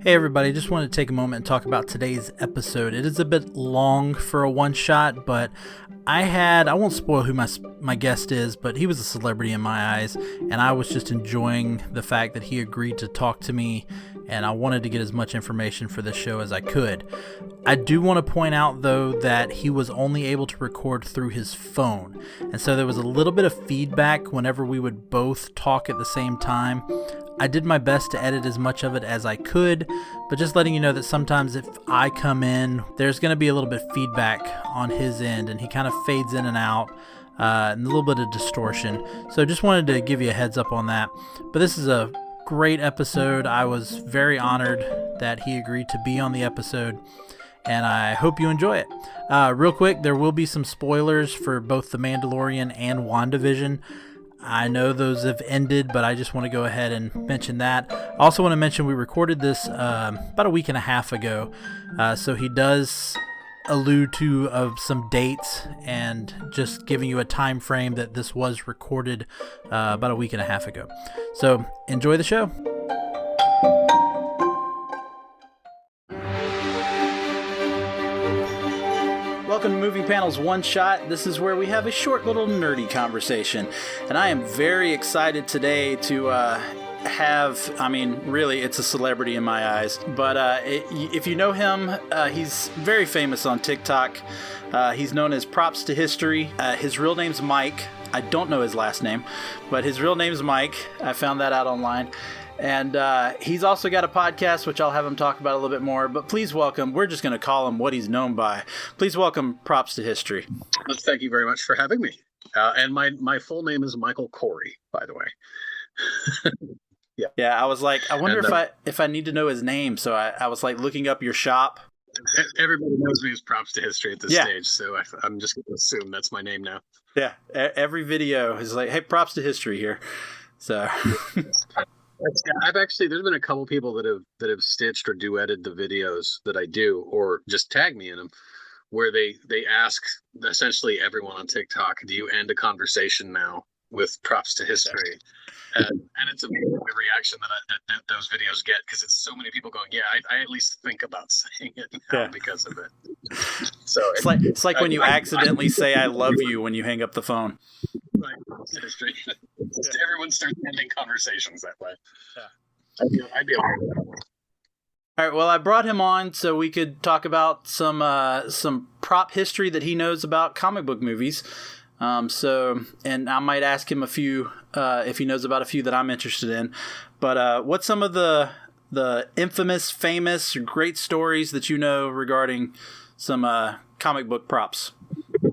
Hey everybody, just wanted to take a moment and talk about today's episode. It is a bit long for a one shot, but I won't spoil who my guest is, but he was a celebrity in my eyes, and I was just enjoying the fact that he agreed to talk to me, and I wanted to get as much information for this show as I could. I do want to point out, though, that he was only able to record through his phone, and so there was a little bit of feedback whenever we would both talk at the same time. I did my best to edit as much of it as I could, but just letting you know that sometimes if I come in, there's going to be a little bit of feedback on his end, and he kind of fades in and out, and a little bit of distortion. So just wanted to give you a heads up on that. But this is a great episode. I was very honored that he agreed to be on the episode, and I hope you enjoy it. Real quick, there will be some spoilers for both The Mandalorian and WandaVision. I know those have ended, but I just want to go ahead and mention that. I also want to mention we recorded this about a week and a half ago, so he does allude to some dates and just giving you a time frame that this was recorded about a week and a half ago. So enjoy the show. Welcome to Movie Panel's One Shot. This is where we have a short little nerdy conversation. And I am very excited today to really, it's a celebrity in my eyes. But if you know him, he's very famous on TikTok. He's known as Props to History. His real name's Mike. I don't know his last name, but his real name's Mike. I found that out online. And he's also got a podcast, which I'll have him talk about a little bit more. But please welcome, we're just going to call him what he's known by. Please welcome Props to History. Thank you very much for having me. And my full name is Michael Corey, by the way. Yeah, I was like, I wonder if I need to know his name. So I was like looking up your shop. Everybody knows me as Props to History at this stage, so I'm just going to assume that's my name now. Yeah, every video is like, hey, Props to History here. So... there's been a couple people that have stitched or duetted the videos that I do, or just tag me in them, where they ask essentially everyone on TikTok, do you end a conversation now with Props to History? And it's amazing the reaction that those videos get, because it's so many people going, yeah, I at least think about saying it now because of it. So it's like when you accidentally say I love you when you hang up the phone. Right. History. Everyone starts ending conversations that way. Yeah. I'd be okay with that. All right. Well, I brought him on so we could talk about some prop history that he knows about comic book movies. And I might ask him a few if he knows about a few that I'm interested in. But what's some of the infamous, famous, great stories that you know regarding some comic book props?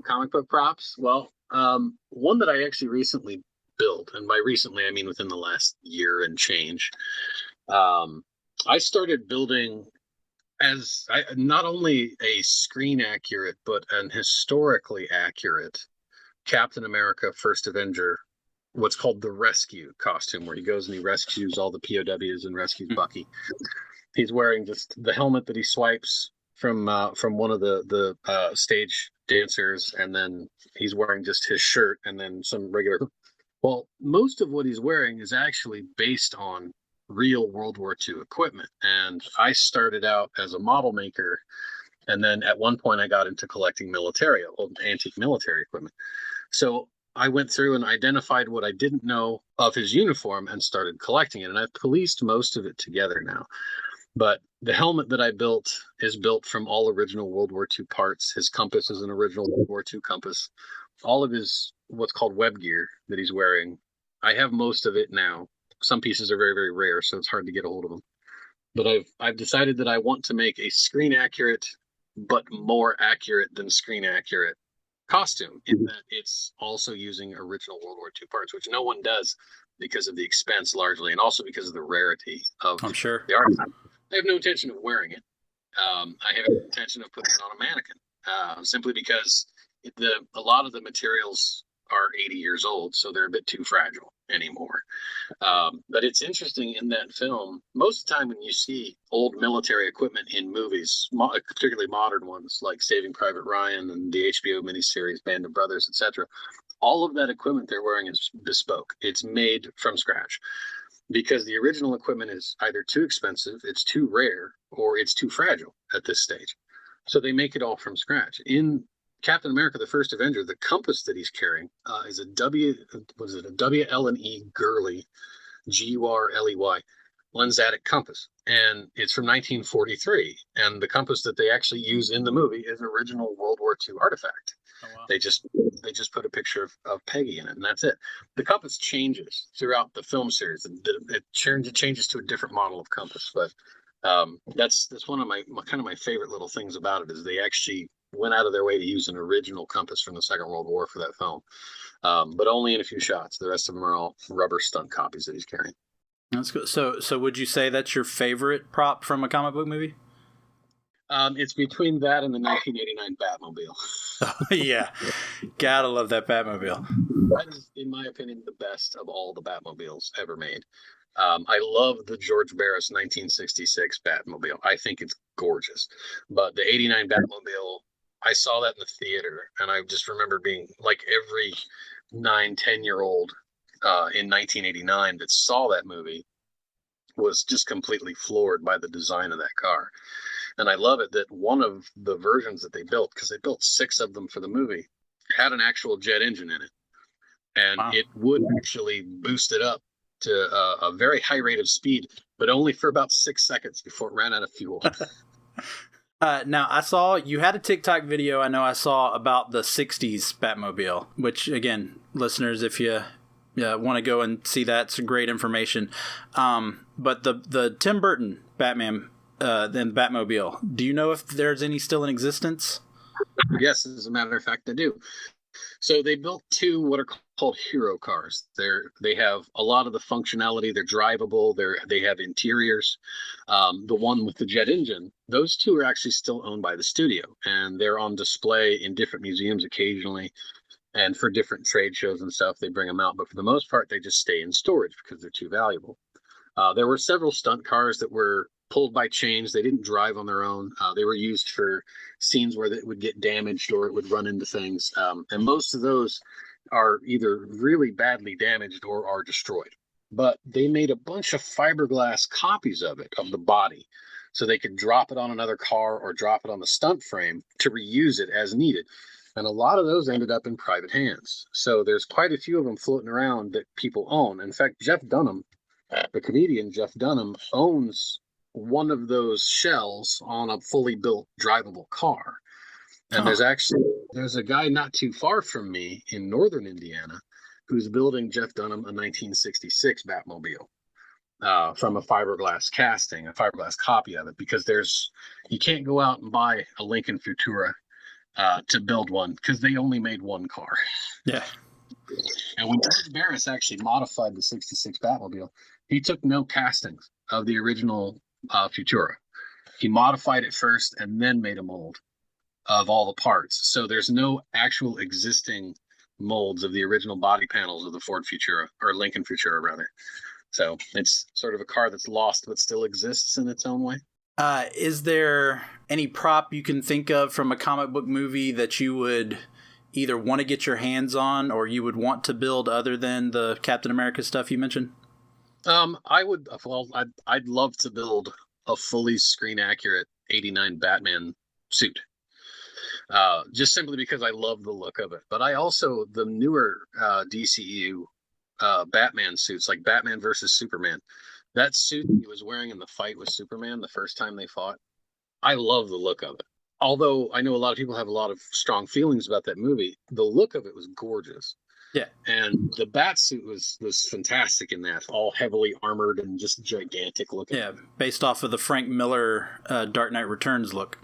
Comic book props? Well, one that I actually recently built, and by recently I mean within the last year and change, I started building not only a screen accurate but an historically accurate Captain America First Avenger, what's called the Rescue costume, where he goes and he rescues all the POWs and rescues Bucky. He's wearing just the helmet that he swipes from one of the stage dancers, and then he's wearing just his shirt and then some regular. Well, most of what he's wearing is actually based on real World War II equipment, and I started out as a model maker, and then at one point I got into collecting old antique military equipment. So I went through and identified what I didn't know of his uniform and started collecting it, and I've policed most of it together now. But the helmet that I built is built from all original World War II parts. His compass is an original World War II compass. All of his what's called web gear that he's wearing, I have most of it now. Some pieces are very, very rare, so it's hard to get a hold of them. But I've decided that I want to make a screen accurate, but more accurate than screen accurate costume, in that it's also using original World War II parts, which no one does because of the expense largely, and also because of the rarity of I'm sure. the artifact. I have no intention of wearing it. I have no intention of putting it on a mannequin, simply because a lot of the materials are 80 years old, so they're a bit too fragile anymore. But it's interesting in that film, most of the time when you see old military equipment in movies, particularly modern ones like Saving Private Ryan and the HBO miniseries Band of Brothers, etc., all of that equipment they're wearing is bespoke. It's made from scratch. because the original equipment is either too expensive, it's too rare, or it's too fragile at this stage. So they make it all from scratch. In Captain America: The First Avenger, the compass that he's carrying is a WL&E Gurley, Gurley lensatic compass, and it's from 1943. And the compass that they actually use in the movie is an original World War II artifact. Oh, wow. They just put a picture of Peggy in it, and that's it. The compass changes throughout the film series. It changes to a different model of compass, but that's one of my kind of my favorite little things about it is they actually went out of their way to use an original compass from the Second World War for that film, but only in a few shots. The rest of them are all rubber stunt copies that he's carrying. That's good. So would you say that's your favorite prop from a comic book movie? It's between that and the 1989 Batmobile. Oh, yeah, gotta love that Batmobile. That is, in my opinion, the best of all the Batmobiles ever made. I love the George Barris 1966 Batmobile. I think it's gorgeous. But the 89 Batmobile, I saw that in the theater, and I just remember being like every 9-10-year-old in 1989 that saw that movie was just completely floored by the design of that car. And I love it that one of the versions that they built, because they built 6 of them for the movie, had an actual jet engine in it. And wow. It would actually boost it up to a very high rate of speed, but only for about 6 seconds before it ran out of fuel. Now, I saw you had a TikTok video I saw about the 60s Batmobile, which, again, listeners, if you want to go and see that, it's great information. But the Tim Burton Batman, then Batmobile, do you know if there's any still in existence? Yes, as a matter of fact, I do. So they built 2 what are called hero cars. They have a lot of the functionality. They're drivable. They have interiors. The one with the jet engine, those 2 are actually still owned by the studio, and they're on display in different museums occasionally. And for different trade shows and stuff, they bring them out. But for the most part, they just stay in storage because they're too valuable. There were several stunt cars that were pulled by chains. They didn't drive on their own. They were used for scenes where it would get damaged or it would run into things. And most of those are either really badly damaged or are destroyed. But they made a bunch of fiberglass copies of it, of the body, so they could drop it on another car or drop it on the stunt frame to reuse it as needed. And a lot of those ended up in private hands. So there's quite a few of them floating around that people own. In fact, Jeff Dunham, the comedian Jeff Dunham, owns one of those shells on a fully built drivable car. And there's a guy not too far from me in northern Indiana who's building Jeff Dunham a 1966 Batmobile from a fiberglass casting, a fiberglass copy of it, because you can't go out and buy a Lincoln Futura to build one because they only made one car. Yeah. And when George Barris actually modified the 66 Batmobile, he took no castings of the original Futura. He modified it first and then made a mold of all the parts. So there's no actual existing molds of the original body panels of the Ford Futura, or Lincoln Futura rather. So it's sort of a car that's lost but still exists in its own way. Is there any prop you can think of from a comic book movie that you would either want to get your hands on or you would want to build other than the Captain America stuff you mentioned? I'd love to build a fully screen accurate 89 Batman suit. Just simply because I love the look of it. But I also, the newer DCEU Batman suits, like Batman versus Superman, that suit he was wearing in the fight with Superman the first time they fought, I love the look of it. Although I know a lot of people have a lot of strong feelings about that movie, the look of it was gorgeous. Yeah. And the bat suit was fantastic in that, all heavily armored and just gigantic looking. Yeah, based off of the Frank Miller Dark Knight Returns look.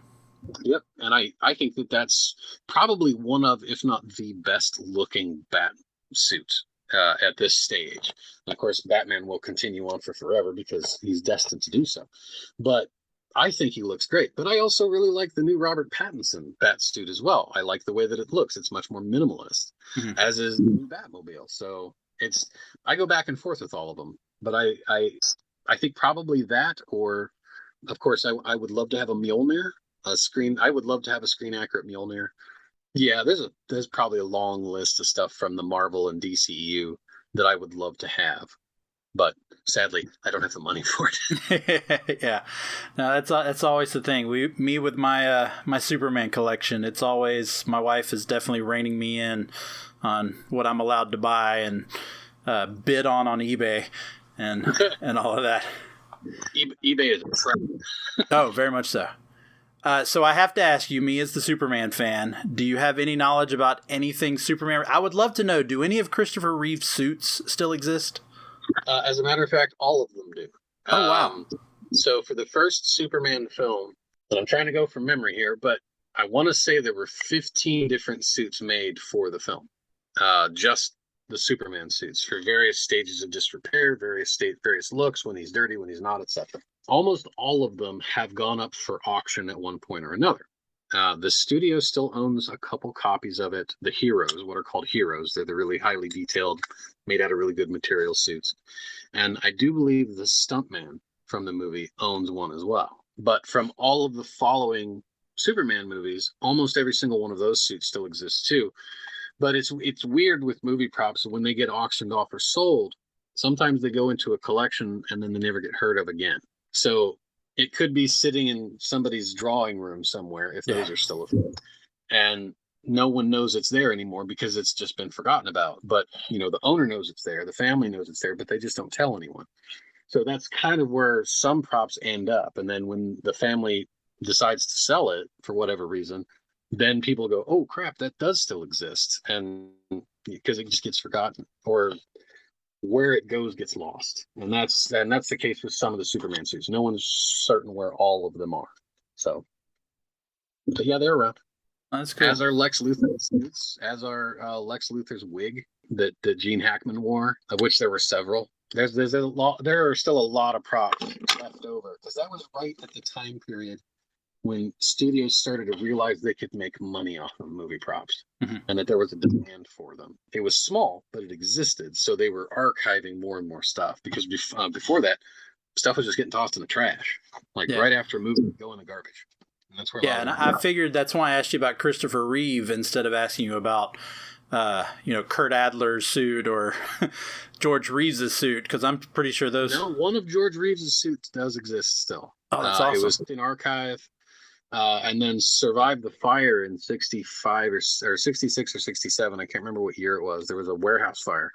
Yep, and I think that's probably one of, if not the best looking bat suit at this stage. And of course, Batman will continue on for forever because he's destined to do so. But I think he looks great. But I also really like the new Robert Pattinson bat suit as well. I like the way that it looks. It's much more minimalist, as is the new Batmobile. So I go back and forth with all of them. But I think probably that, or of course I would love to have a Mjolnir. I would love to have a screen accurate Mjolnir. Yeah, there's probably a long list of stuff from the Marvel and DCEU that I would love to have. But Sadly, I don't have the money for it. Yeah, no, that's always the thing. Me with my my Superman collection. It's always my wife is definitely reining me in on what I'm allowed to buy and bid on eBay and and all of that. eBay is a friend. Oh, very much so. So I have to ask you, me as the Superman fan, do you have any knowledge about anything Superman? I would love to know, do any of Christopher Reeve's suits still exist? As a matter of fact, all of them do. Oh, wow. So for the first Superman film, and I'm trying to go from memory here, but I want to say there were 15 different suits made for the film. Just the Superman suits for various stages of disrepair, various looks, when he's dirty, when he's not, etc. Almost all of them have gone up for auction at one point or another. The studio still owns a couple copies of it. The Heroes, what are called Heroes, they're the really highly detailed, made out of really good material suits. And I do believe the stuntman from the movie owns one as well. But from all of the following Superman movies, almost every single one of those suits still exists too. But it's weird with movie props when they get auctioned off or sold. Sometimes they go into a collection and then they never get heard of again. So it could be sitting in somebody's drawing room somewhere if those are still available, and no one knows it's there anymore because it's just been forgotten about. But the owner knows it's there, the family knows it's there, but they just don't tell anyone. So that's kind of where some props end up. And then when the family decides to sell it for whatever reason, then people go, "Oh crap, that does still exist," and because it just gets forgotten, or where it goes gets lost. And that's the case with some of the Superman suits. No one's certain where all of them are. So, but yeah, they're around. That's cool. As are Lex Luthor's suits, as are Lex Luthor's wig that Gene Hackman wore, of which there were several. There's a lot. There are still a lot of props left over, because that was right at the time period when studios started to realize they could make money off of movie props, and that there was a demand for them. It was small, but it existed. So they were archiving more and more stuff, because before that, stuff was just getting tossed in the trash. Right after a movie, would go in the garbage. And that's where and I figured that's why I asked you about Christopher Reeve instead of asking you about Kurt Adler's suit or George Reeves' suit, because I'm pretty sure those... No, one of George Reeves' suits does exist still. Oh, that's awesome. It was in archive. And then survived the fire in 65 or 66 or 67. I can't remember what year it was. There was a warehouse fire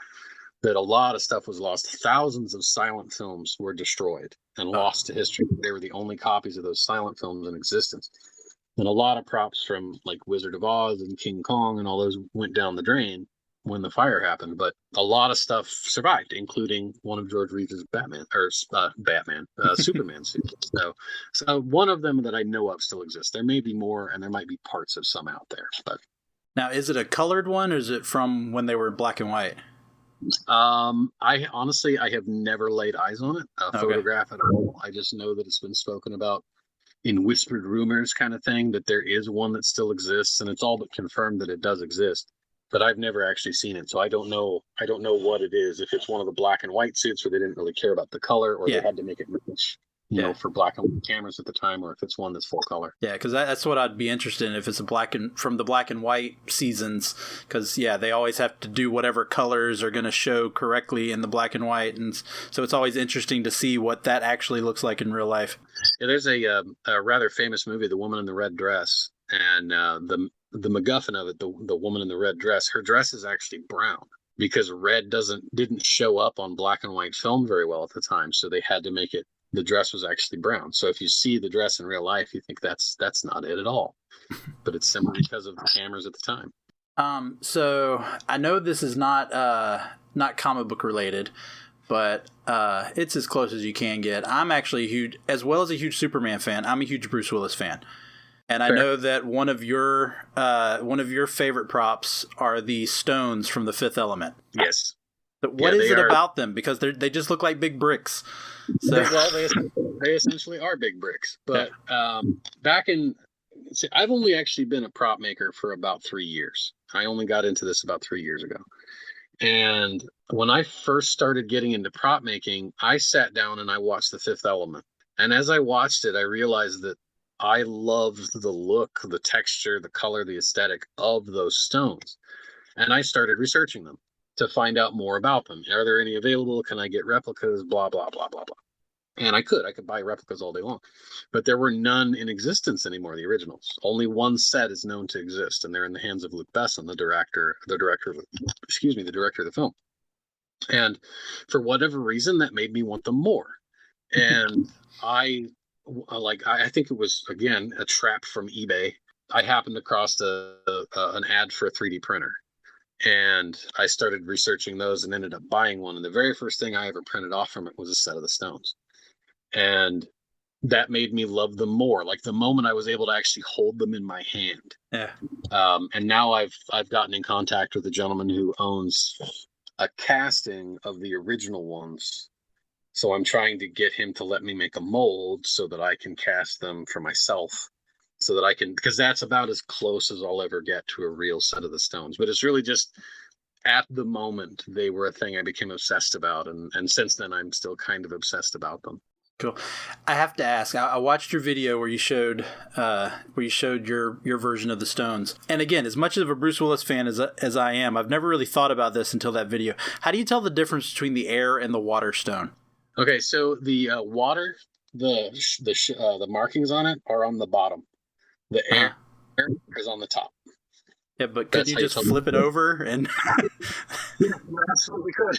that a lot of stuff was lost. Thousands of silent films were destroyed and lost to history. They were the only copies of those silent films in existence. And a lot of props from like Wizard of Oz and King Kong and all those went down the drain when the fire happened. But a lot of stuff survived, including one of George Reeves' Superman suits. So one of them that I know of still exists. There may be more, and there might be parts of some out there. But now, is it a colored one, or is it from when they were black and white? I honestly have never laid eyes on it, photograph at all. I just know that it's been spoken about in whispered rumors, kind of thing, that there is one that still exists, and it's all but confirmed that it does exist. But I've never actually seen it, so I don't know what it is. If it's one of the black and white suits where they didn't really care about the color, or they had to make it match, for black and white cameras at the time, or if it's one that's full color. Yeah, because that's what I'd be interested in, if it's from the black and white seasons, because they always have to do whatever colors are going to show correctly in the black and white, and so it's always interesting to see what that actually looks like in real life. Yeah, there's a rather famous movie, The Woman in the Red Dress, and the MacGuffin of it, the woman in the red dress, her dress is actually brown because red didn't show up on black and white film very well at the time, so they had to make it. The dress was actually brown. So if you see the dress in real life, you think that's not it at all, but it's simply because of the cameras at the time. So I know this is not comic book related, but it's as close as you can get. I'm actually as well as a huge Superman fan, I'm a huge Bruce Willis fan. And I know that one of your favorite props are the stones from The Fifth Element. Yes. But what is it about them? Because they just look like big bricks. So. They essentially are big bricks. But I've only actually been a prop maker for about 3 years. I only got into this about 3 years ago. And when I first started getting into prop making, I sat down and I watched The Fifth Element. And as I watched it, I realized that I loved the look, the texture, the color, the aesthetic of those stones. And I started researching them to find out more about them. Are there any available? Can I get replicas? Blah, blah, blah, blah, blah. And I could buy replicas all day long, but there were none in existence anymore. The originals, only one set is known to exist, and they're in the hands of Luc Besson, the director of the film. And for whatever reason, that made me want them more. And I think it was, again, a trap from eBay. I happened across an ad for a 3D printer, and I started researching those and ended up buying one. And the very first thing I ever printed off from it was a set of the Stones. And that made me love them more. Like the moment I was able to actually hold them in my hand. Yeah. And now I've gotten in contact with a gentleman who owns a casting of the original ones. So I'm trying to get him to let me make a mold so that I can cast them for myself, so that I can, because that's about as close as I'll ever get to a real set of the Stones. But it's really just at the moment they were a thing I became obsessed about. And since then I'm still kind of obsessed about them. Cool. I have to ask. I watched your video where you showed your version of the Stones. And again, as much of a Bruce Willis fan as I am, I've never really thought about this until that video. How do you tell the difference between the air and the water stone? Okay, so the water, the markings on it are on the bottom. The air is on the top. Yeah, but could you just flip it over and? Yeah, you absolutely could.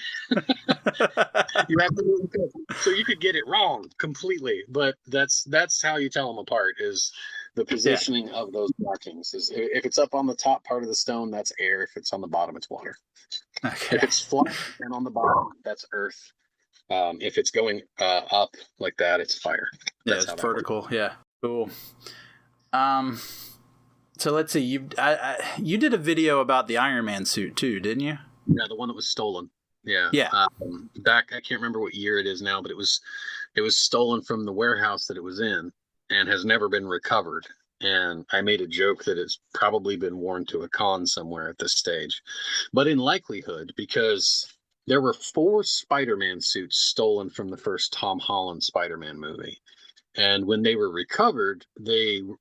You absolutely could. So you could get it wrong completely, but that's how you tell them apart. Is the positioning of those markings. Is if it's up on the top part of the stone, that's air. If it's on the bottom, it's water. Okay. If it's flat and on the bottom, that's earth. If it's going up like that, it's fire. That's it's vertical. Yeah. Cool. So let's see. You did a video about the Iron Man suit too, didn't you? Yeah, the one that was stolen. Yeah. Yeah. Back, I can't remember what year it is now, but it was stolen from the warehouse that it was in and has never been recovered. And I made a joke that it's probably been worn to a con somewhere at this stage, but in likelihood, because there were 4 Spider-Man suits stolen from the first Tom Holland Spider-Man movie. And when they were recovered, the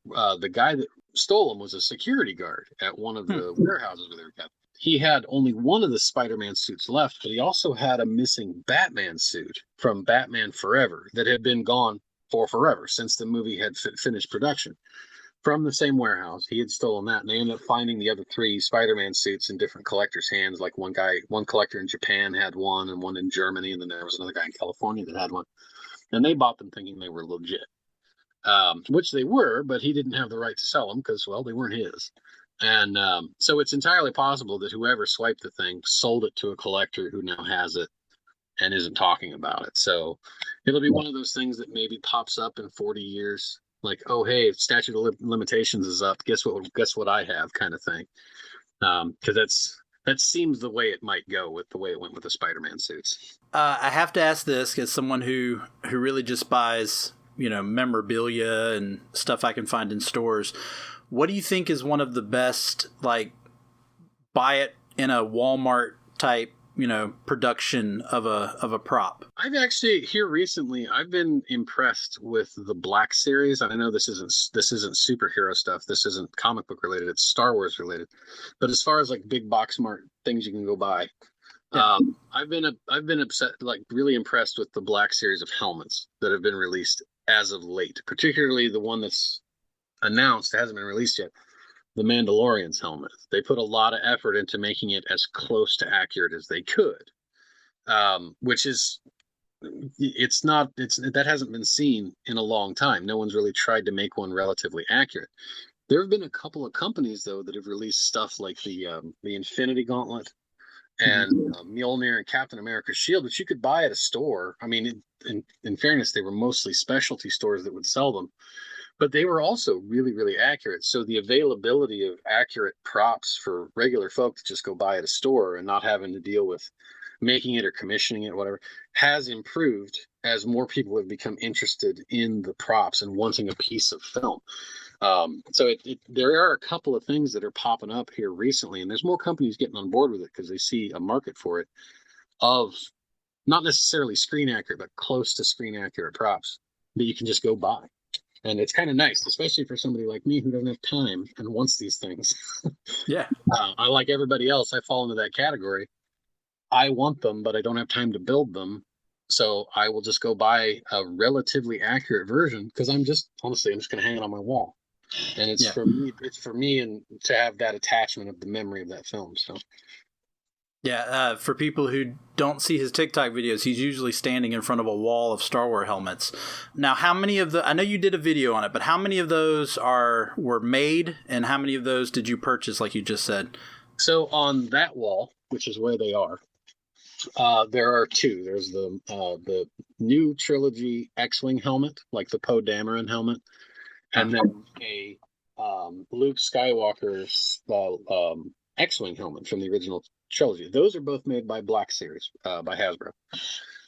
guy that stole them was a security guard at one of the warehouses where they were kept. He had only one of the Spider-Man suits left, but he also had a missing Batman suit from Batman Forever that had been gone for forever since the movie had finished production. From the same warehouse, he had stolen that, and they ended up finding the other 3 Spider-Man suits in different collectors' hands. Like one collector in Japan had one, and one in Germany, and then there was another guy in California that had one. And they bought them thinking they were legit, which they were, but he didn't have the right to sell them because, well, they weren't his. And so it's entirely possible that whoever swiped the thing sold it to a collector who now has it and isn't talking about it. So it'll be one of those things that maybe pops up in 40 years. Like, oh, hey, statute of limitations is up. Guess what I have, kind of thing. Because that seems the way it might go with the way it went with the Spider-Man suits. I have to ask this as someone who really just buys, memorabilia and stuff I can find in stores. What do you think is one of the best, like, buy it in a Walmart type, production of a prop? I've actually here recently, I've been impressed with the Black Series. I know this isn't superhero stuff. This isn't comic book related. It's Star Wars related. But as far as like big box mart things you can go buy, yeah. I've been upset, like really impressed with the Black Series of helmets that have been released as of late. Particularly the one that's announced, hasn't been released yet. The Mandalorian's helmet. They put a lot of effort into making it as close to accurate as they could, which is, that hasn't been seen in a long time. No one's really tried to make one relatively accurate. There have been a couple of companies though that have released stuff like the Infinity Gauntlet and Mjolnir and Captain America's shield, which you could buy at a store. I mean, in fairness, they were mostly specialty stores that would sell them. But they were also really, really accurate. So the availability of accurate props for regular folk to just go buy at a store and not having to deal with making it or commissioning it, whatever, has improved as more people have become interested in the props and wanting a piece of film. So there are a couple of things that are popping up here recently, and there's more companies getting on board with it because they see a market for it of not necessarily screen accurate, but close to screen accurate props that you can just go buy. And it's kind of nice, especially for somebody like me who doesn't have time and wants these things. Yeah. I, like everybody else, I fall into that category. I want them, but I don't have time to build them. So I will just go buy a relatively accurate version because I'm just going to hang it on my wall. And it's Yeah. it's for me and to have that attachment of the memory of that film. So Yeah, for people who don't see his TikTok videos, he's usually standing in front of a wall of Star Wars helmets. Now, how many of I know you did a video on it, but how many of those were made, and how many of those did you purchase, like you just said? So on that wall, which is where they are, there are two. There's the new trilogy X-wing helmet, like the Poe Dameron helmet, and then a Luke Skywalker's X-wing helmet from the original trilogy. Those are both made by Black Series, by Hasbro.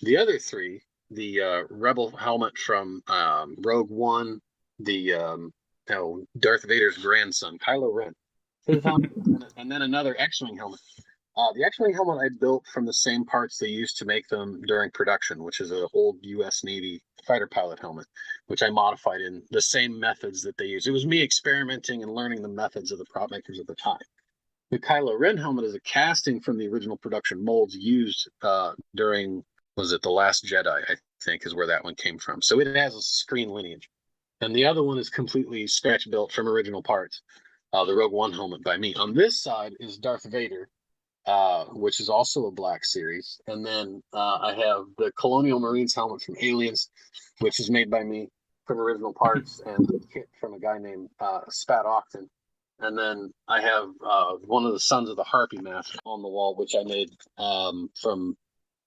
The other three, the Rebel helmet from Rogue One, the Darth Vader's grandson, Kylo Ren, and then another X-wing helmet. The X-wing helmet I built from the same parts they used to make them during production, which is an old U.S. Navy fighter pilot helmet, which I modified in the same methods that they use. It was me experimenting and learning the methods of the prop makers at the time. The Kylo Ren helmet is a casting from the original production molds used during, was it The Last Jedi, I think is where that one came from. So it has a screen lineage. And the other one is completely scratch built from original parts. The Rogue One helmet by me. On this side is Darth Vader, which is also a Black Series. And then I have the Colonial Marines helmet from Aliens, which is made by me from original parts, and a kit from a guy named Spat Octon. And then I have one of the Sons of the Harpy mask on the wall, which I made from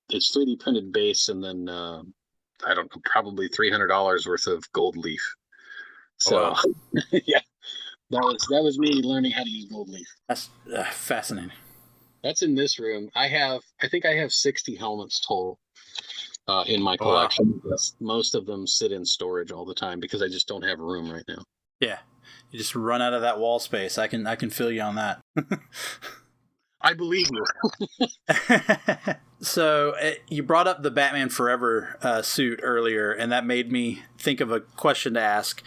its 3D printed base, and then I don't know, probably $300 worth of gold leaf. So wow. Yeah, that was me learning how to use gold leaf. That's fascinating. That's in this room. I think I have 60 helmets total in my collection. Wow. Most of them sit in storage all the time because I just don't have room right now. Yeah. You just run out of that wall space. I can feel you on that. I believe you. So you brought up the Batman Forever suit earlier, and that made me think of a question to ask.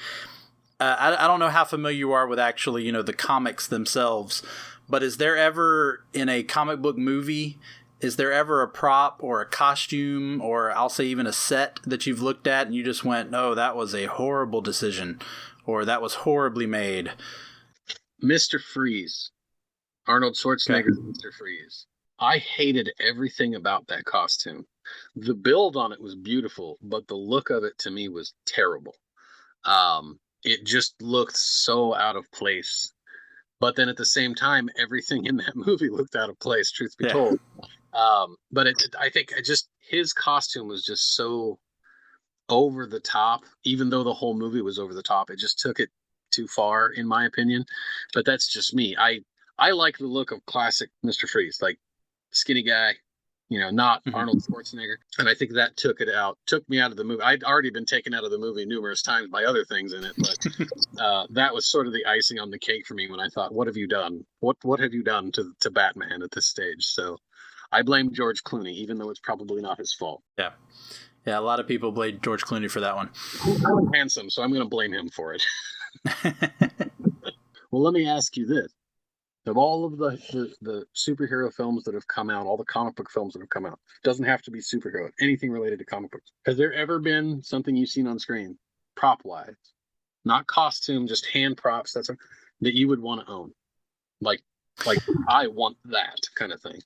I don't know how familiar you are with actually, the comics themselves, but is there ever in a comic book movie, is there ever a prop or a costume or I'll say even a set that you've looked at and you just went, "Oh, that was a horrible decision," or "That was horribly made"? Mr. Freeze. Arnold Schwarzenegger's okay. Mr. Freeze. I hated everything about that costume. The build on it was beautiful, but the look of it to me was terrible. It just looked so out of place. But then at the same time, everything in that movie looked out of place, truth be told. But I think his costume was just so over the top, even though the whole movie was over the top. It just took it too far, in my opinion. But that's just me. I like the look of classic Mr. Freeze, like skinny guy, not Arnold Schwarzenegger. And I think that took me out of the movie. I'd already been taken out of the movie numerous times by other things in it, but that was sort of the icing on the cake for me when I thought, what have you done? What have you done to Batman at this stage? So I blame George Clooney, even though it's probably not his fault. Yeah. Yeah, a lot of people blame George Clooney for that one. I'm handsome, so I'm going to blame him for it. Well, let me ask you this. Of all of the superhero films that have come out, all the comic book films that have come out, doesn't have to be superhero, anything related to comic books. Has there ever been something you've seen on screen, prop-wise, not costume, just hand props, that you would want to own? Like I want that kind of thing.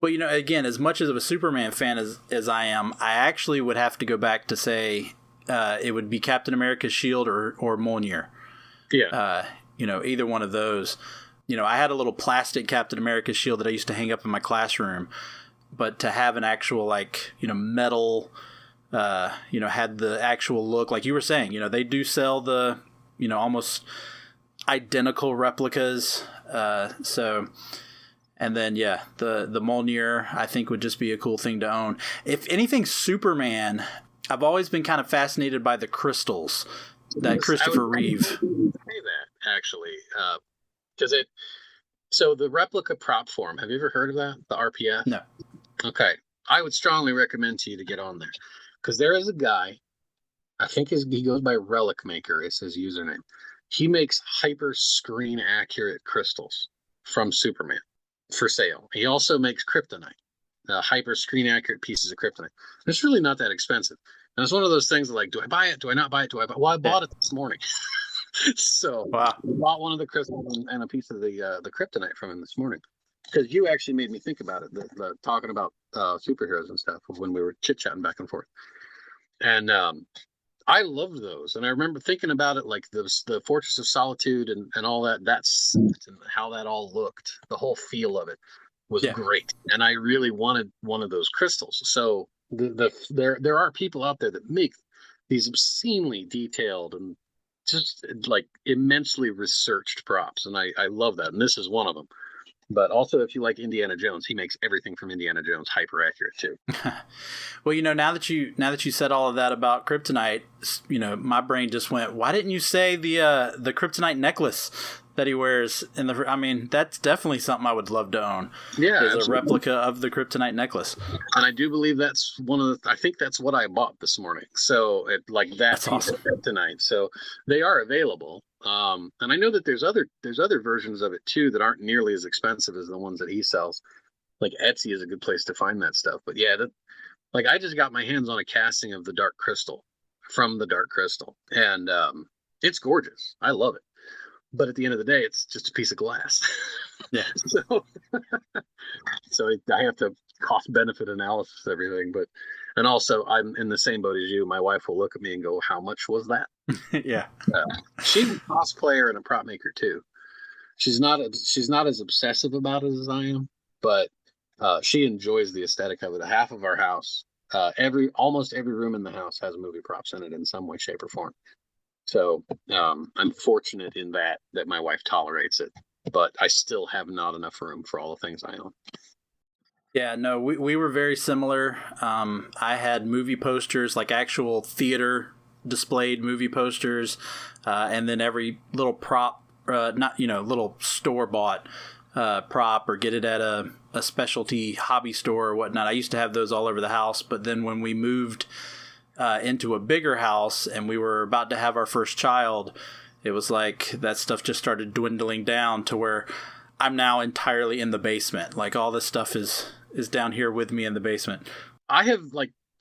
Well, again, as much of a Superman fan as I am, I actually would have to go back to say it would be Captain America's shield or Mjolnir. Yeah. Either one of those. I had a little plastic Captain America shield that I used to hang up in my classroom, but to have an actual metal, had the actual look, like you were saying, they do sell the, almost identical replicas. So, and then, the Mjolnir, I think would just be a cool thing to own. If anything, Superman, I've always been kind of fascinated by the crystals that Christopher Reeve. Say that, actually. So the replica prop form, have you ever heard of that? The RPF? No. Okay. I would strongly recommend to you to get on there. Because there is a guy, I think he goes by Relic Maker, is his username. He makes hyper screen accurate crystals from Superman for sale. He also makes kryptonite. hyper screen accurate pieces of kryptonite. It's really not that expensive. And it's one of those things like, do I buy it? Do I not buy it? Do I buy it? Well, I bought it this morning. So Wow. I bought one of the crystals and a piece of the kryptonite from him this morning. Because you actually made me think about it, the talking about superheroes and stuff when we were chit-chatting back and forth. And I loved those. And I remember thinking about it like the Fortress of Solitude and all that set and how that all looked. The whole feel of it was great. And I really wanted one of those crystals. So there are people out there that make these obscenely detailed and just like immensely researched props. And I love that. And this is one of them. But also, if you like Indiana Jones, he makes everything from Indiana Jones hyper accurate too. Well, now that you said all of that about kryptonite, my brain just went, why didn't you say the kryptonite necklace that he wears in the? I mean, that's definitely something I would love to own. Yeah, is a replica of the kryptonite necklace. And I do believe that's one of the. I think that's what I bought this morning. So that's awesome. Of kryptonite. So they are available. And I know that there's other versions of it too that aren't nearly as expensive as the ones that he sells. Like Etsy is a good place to find that stuff. But yeah, I just got my hands on a casting of the Dark Crystal from the Dark Crystal, and it's gorgeous. I love it. But at the end of the day, it's just a piece of glass. Yeah. So I have to cost benefit analysis everything, and also I'm in the same boat as you. My wife will look at me and go, "How much was that?" Yeah. She's a cosplayer and a prop maker too. She's not as obsessive about it as I am, but she enjoys the aesthetic of it. Half of our house, almost every room in the house has movie props in it in some way, shape, or form. So I'm fortunate in that my wife tolerates it, but I still have not enough room for all the things I own. Yeah, no, we were very similar. I had movie posters, like actual theater displayed movie posters, and then every little prop, little store bought prop or get it at a specialty hobby store or whatnot. I used to have those all over the house, but then when we moved into a bigger house and we were about to have our first child, it was like that stuff just started dwindling down to where I'm now entirely in the basement. Like all this stuff is down here with me in the basement. I have,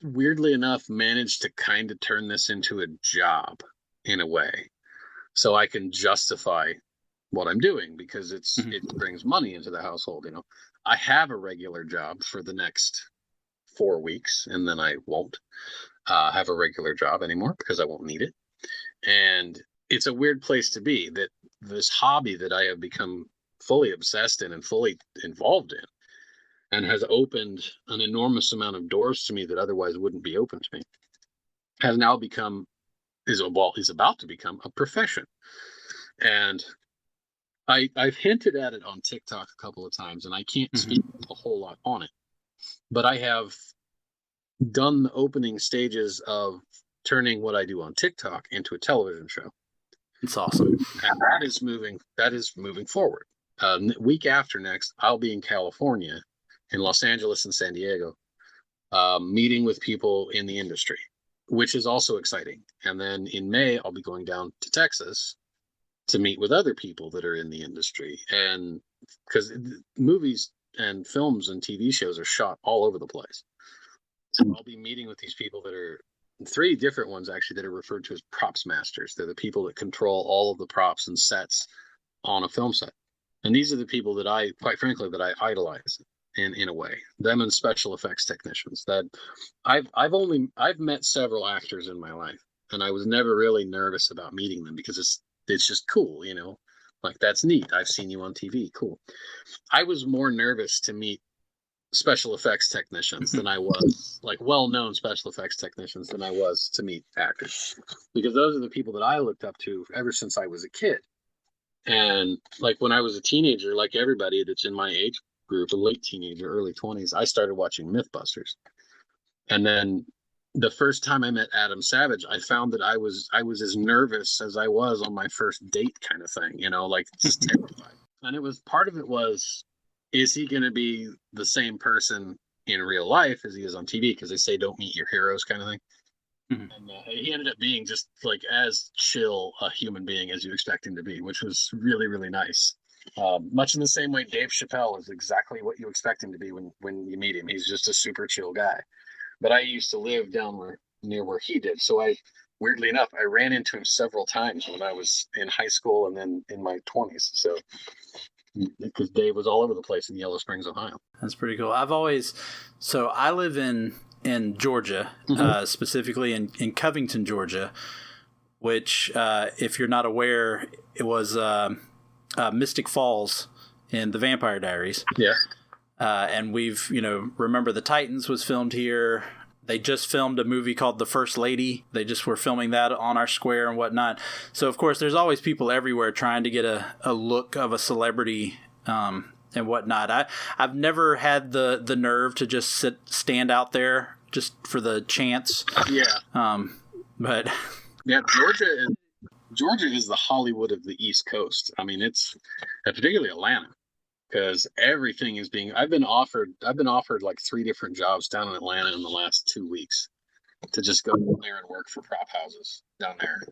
weirdly enough, managed to kind of turn this into a job in a way, so I can justify what I'm doing because it brings money into the household. I have a regular job for the next 4 weeks, and then I won't have a regular job anymore because I won't need it. And it's a weird place to be, that this hobby that I have become fully obsessed in and fully involved in, and has opened an enormous amount of doors to me that otherwise wouldn't be open to me, has now is about to become a profession. And I've hinted at it on TikTok a couple of times, and I can't speak a whole lot on it, but I have done the opening stages of turning what I do on TikTok into a television show. It's awesome. And that is moving forward. Week after next, I'll be in California, in Los Angeles and San Diego, meeting with people in the industry, which is also exciting. And then in May, I'll be going down to Texas to meet with other people that are in the industry. And because movies and films and TV shows are shot all over the place. So I'll be meeting with these people that are 3 different ones actually that are referred to as props masters. They're the people that control all of the props and sets on a film set. And these are the people that I idolize in a way. Them and special effects technicians that I've met several actors in my life, and I was never really nervous about meeting them because it's just cool, like that's neat. I've seen you on TV. Cool. I was more nervous to meet special effects technicians than I was well-known special effects technicians than I was to meet actors, because those are the people that I looked up to ever since I was a kid. And when I was a teenager, like everybody that's in my age group, a late teenager, early 20s, I started watching Mythbusters. And then the first time I met Adam Savage, I found that I was as nervous as I was on my first date kind of thing, just terrified. And part of it was, is he going to be the same person in real life as he is on TV? Because they say don't meet your heroes kind of thing. And he ended up being just as chill a human being as you expect him to be, which was really, really nice. Much in the same way Dave Chappelle is exactly what you expect him to be when you meet him. He's just a super chill guy. But I used to live near where he did. So weirdly enough, I ran into him several times when I was in high school and then in my 20s. So because Dave was all over the place in Yellow Springs, Ohio. That's pretty cool. So I live in Georgia, specifically in Covington, Georgia, which, if you're not aware, it was Mystic Falls in The Vampire Diaries. Yeah. And Remember the Titans was filmed here. They just filmed a movie called The First Lady. They just were filming that on our square and whatnot. So, of course, there's always people everywhere trying to get a look of a celebrity and whatnot. I've never had the nerve to just stand out there just for the chance. Yeah. But yeah, Georgia is the Hollywood of the East Coast. I mean, it's particularly Atlanta. Because everything is I've been offered like 3 different jobs down in Atlanta in the last 2 weeks to just go there and work for prop houses down there,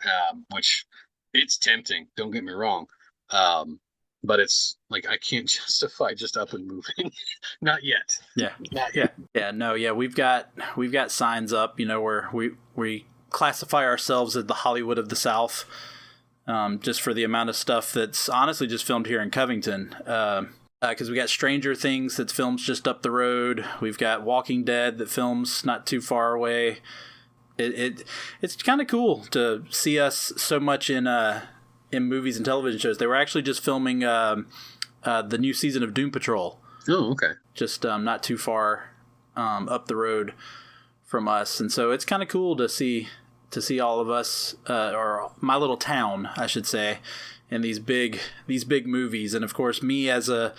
which it's tempting. Don't get me wrong. But it's like, I can't justify just up and moving. Not yet. Yeah. Not yet. Yeah. No. Yeah. We've got signs up, where we classify ourselves as the Hollywood of the South, just for the amount of stuff that's honestly just filmed here in Covington. Because we got Stranger Things that films just up the road. We've got Walking Dead that films not too far away. It's kind of cool to see us so much in movies and television shows. They were actually just filming the new season of Doom Patrol. Oh, okay. Just not too far up the road from us, and so it's kind of cool to see all of us, or my little town, I should say, in these big movies. And of course, me as a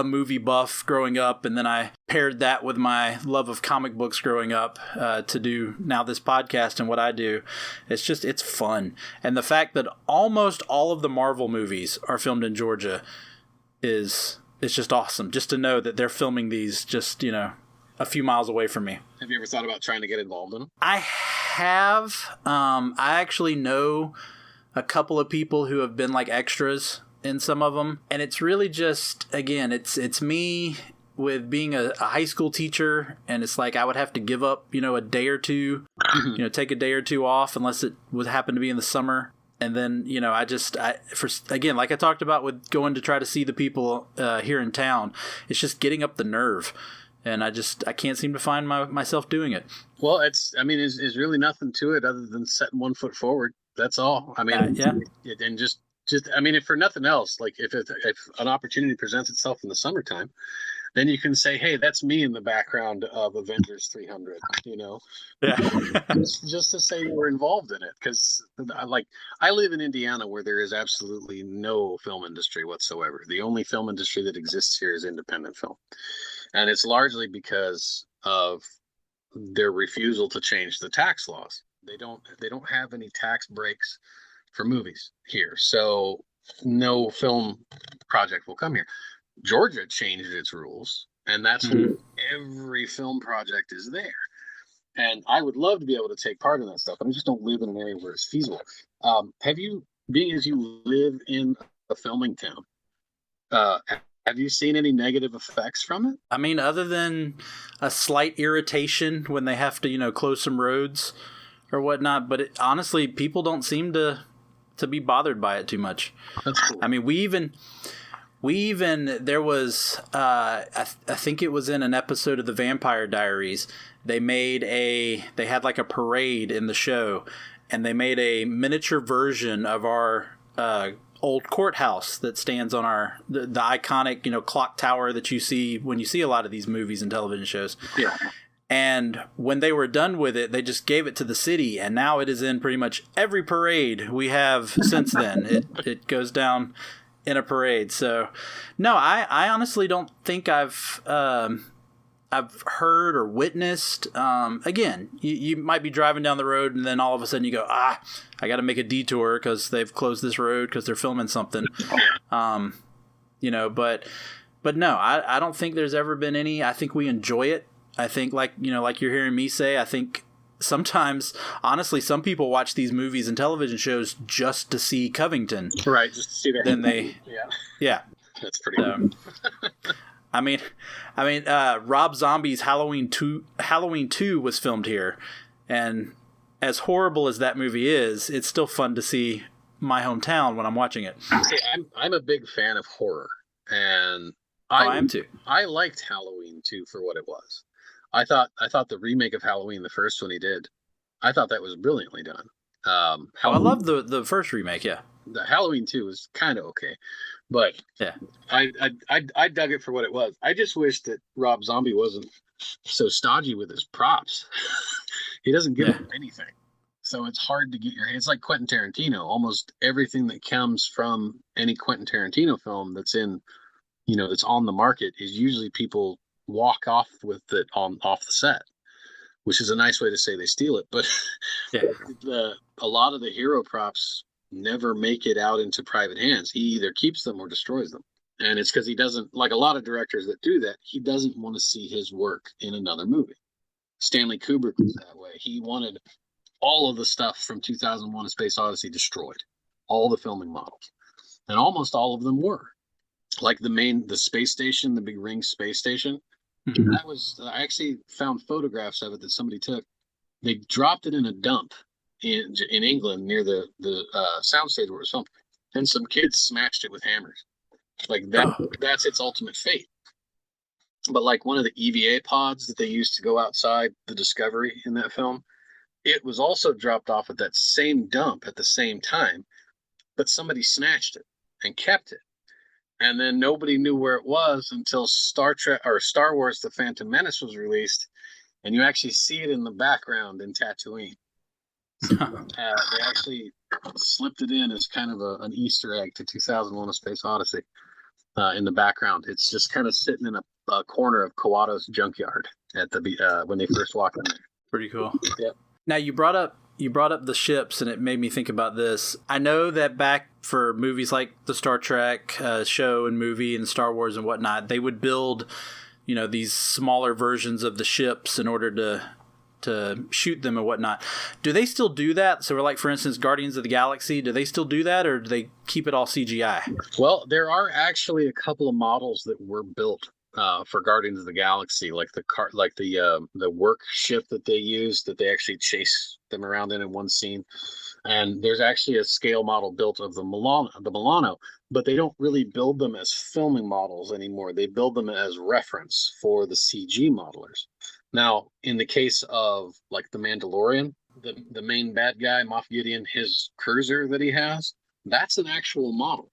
movie buff growing up, and then I paired that with my love of comic books growing up, to do now this podcast and what I do. It's fun. And the fact that almost all of the Marvel movies are filmed in Georgia it's just awesome. Just to know that they're filming these just, a few miles away from me. Have you ever thought about trying to get involved in them? I have. I actually know a couple of people who have been like extras in some of them, and it's really just, again, it's me with being a high school teacher, and it's like I would have to give up a day or two, take a day or two off unless it would happen to be in the summer. And then again, like I talked about with going to try to see the people here in town, it's just getting up the nerve, and I can't seem to find myself doing it. Well, it's really nothing to it other than setting one foot forward. That's all. I mean, yeah. And just if for nothing else, like if an opportunity presents itself in the summertime, then you can say, hey, that's me in the background of Avengers 300, Yeah. just to say we're involved in it. Because I live in Indiana, where there is absolutely no film industry whatsoever. The only film industry that exists here is independent film. And it's largely because of their refusal to change the tax laws. They don't have any tax breaks for movies here, so no film project will come here. Georgia changed its rules, and that's why every film project is there. And I would love to be able to take part in that stuff, but I just don't live in an area where it's feasible. Have you, being as you live in a filming town, have you seen any negative effects from it? I mean, other than a slight irritation when they have to, close some roads or whatnot, but honestly, people don't seem to be bothered by it too much. That's cool. I mean, we even there was I think it was in an episode of The Vampire Diaries, they had like a parade in the show, and they made a miniature version of our old courthouse that stands on the iconic clock tower that you see when you see a lot of these movies and television shows. Yeah. And when they were done with it, they just gave it to the city, and now it is in pretty much every parade we have since then. It goes down in a parade. So, no, I honestly don't think I've heard or witnessed. Again, you might be driving down the road, and then all of a sudden you go, I got to make a detour because they've closed this road because they're filming something. But no, I don't think there's ever been any. I think we enjoy it. I think, like you're hearing me say, I think sometimes, honestly, some people watch these movies and television shows just to see Covington. Right, just to see that. Then they, yeah. That's pretty So, good. I mean, Rob Zombie's Halloween 2 was filmed here, and as horrible as that movie is, it's still fun to see my hometown when I'm watching it. See, I'm a big fan of horror, and I am too. I liked Halloween 2 for what it was. I thought the remake of Halloween, the first one he did, I thought that was brilliantly done. I love the first remake. Yeah, the Halloween 2 was kind of okay, but yeah. I dug it for what it was. I just wish that Rob Zombie wasn't so stodgy with his props. He doesn't give up anything, so it's hard to get your hands. It's like Quentin Tarantino. Almost everything that comes from any Quentin Tarantino film that's that's on the market is usually people walk off with it off the set, which is a nice way to say they steal it. But Yeah. a lot of the hero props never make it out into private hands. He either keeps them or destroys them. And it's because he doesn't, like a lot of directors that do that, he doesn't want to see his work in another movie. Stanley Kubrick was that way. He wanted all of the stuff from 2001: A Space Odyssey destroyed, all the filming models. And almost all of them were. Like the space station, the big ring space station. Mhm. That was, I actually found photographs of it that somebody took. They dropped it in a dump in England near the soundstage where it was filmed, and some kids smashed it with hammers. Like that, that's its ultimate fate. But like one of the EVA pods that they used to go outside the Discovery in that film, it was also dropped off at that same dump at the same time, but somebody snatched it and kept it. And then nobody knew where it was until Star Trek or Star Wars: The Phantom Menace was released, and you actually see it in the background in Tatooine. They actually slipped it in as kind of an Easter egg to 2001: A Space Odyssey. In the background, it's just kind of sitting in a corner of Kawato's junkyard at the when they first walk in there. Pretty cool. Yep. Now you brought up the ships, and it made me think about this. I know that back for movies like the Star Trek show and movie and Star Wars and whatnot, they would build, these smaller versions of the ships in order to shoot them and whatnot. Do they still do that? So, like, for instance, Guardians of the Galaxy, do they still do that, or do they keep it all CGI? Well, there are actually a couple of models that were built for Guardians of the Galaxy, like the work ship that they used, that they actually chase them around in one scene. And there's actually a scale model built of the Milano, but they don't really build them as filming models anymore. They build them as reference for the CG modelers. Now, in the case of like the Mandalorian, the main bad guy, Moff Gideon, his cruiser that he has, that's an actual model.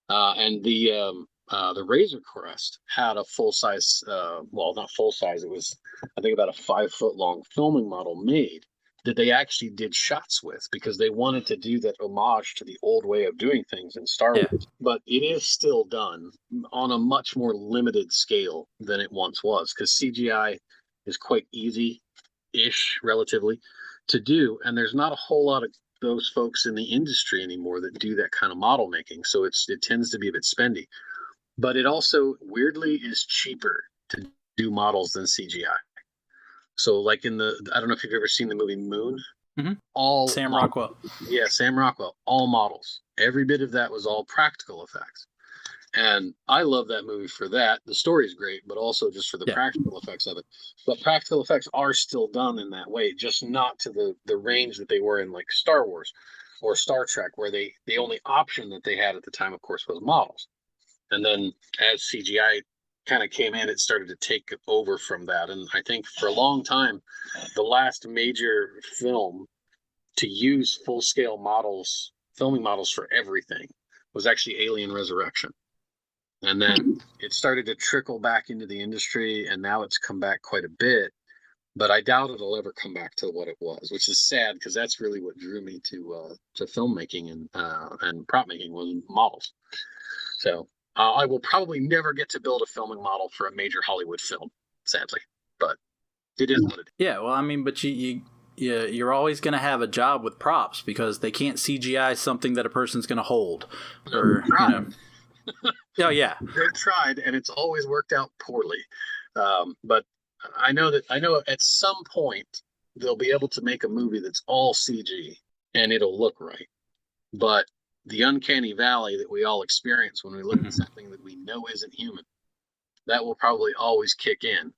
And the Razor Crest had a full size, well, not full size. It was, I think, about a 5-foot long filming model made that they actually did shots with because they wanted to do that homage to the old way of doing things in Star Wars. But it is still done on a much more limited scale than it once was because CGI is quite easy-ish relatively to do, and there's not a whole lot of those folks in the industry anymore that do that kind of model making, so it tends to be a bit spendy. But it also weirdly is cheaper to do models than CGI. So like I don't know if you've ever seen the movie Moon. Mm-hmm. All Sam Rockwell. Yeah, Sam Rockwell. All models. Every bit of that was all practical effects. And I love that movie for that. The story is great, but also just for the practical effects of it. But practical effects are still done in that way, just not to the range that they were in like Star Wars or Star Trek, where the only option that they had at the time, of course, was models. And then as CGI kind of came in, it started to take over from that. And I think for a long time, the last major film to use full-scale models, filming models for everything, was actually Alien Resurrection. And then it started to trickle back into the industry, and now it's come back quite a bit. But I doubt it'll ever come back to what it was, which is sad because that's really what drew me to filmmaking and prop making was models. So I will probably never get to build a filming model for a major Hollywood film, sadly. But it is what it is. Yeah, well, I mean, but you're always going to have a job with props because they can't CGI something that a person's going to hold. Or, Oh, yeah. They've tried, and it's always worked out poorly. But I know at some point they'll be able to make a movie that's all CG, and it'll look right. But the uncanny valley that we all experience when we look at something that we know isn't human. That will probably always kick in.